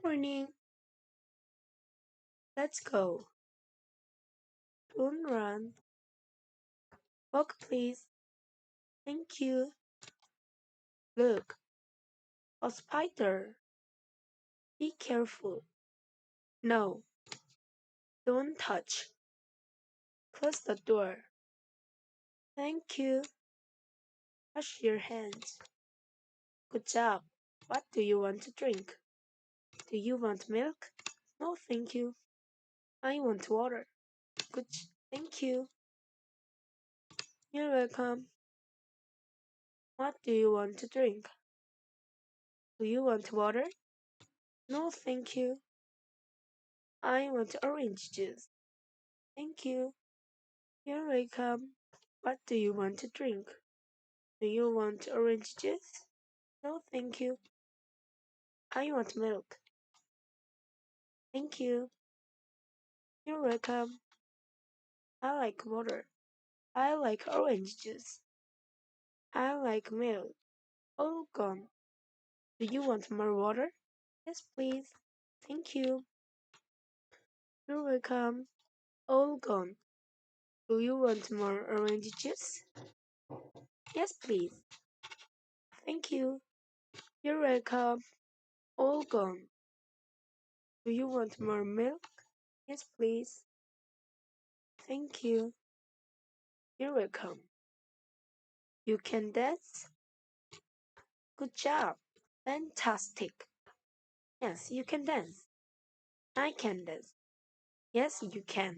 Morning. Let's go. Don't run. Walk, please. Thank you. Look. A spider. Be careful. No. Don't touch. Close the door. Thank you. Wash your hands. Good job. What do you want to drink? Do you want milk? No, thank you. I want water. Good. Thank you. You're welcome. What do you want to drink? Do you want water? No, thank you. I want orange juice. Thank you. You're welcome. What do you want to drink? Do you want orange juice? No, thank you. I want milk. Thank you. You're welcome. I like water. I like orange juice. I like milk. All gone. Do you want more water? Yes, please. Thank you. You're welcome. All gone. Do you want more orange juice? Yes, please. Thank you. You're welcome. All gone. Do you want more milk? Yes, please. Thank you. You're welcome. You can dance? Good job. Fantastic. Yes, you can dance. I can dance. Yes, you can.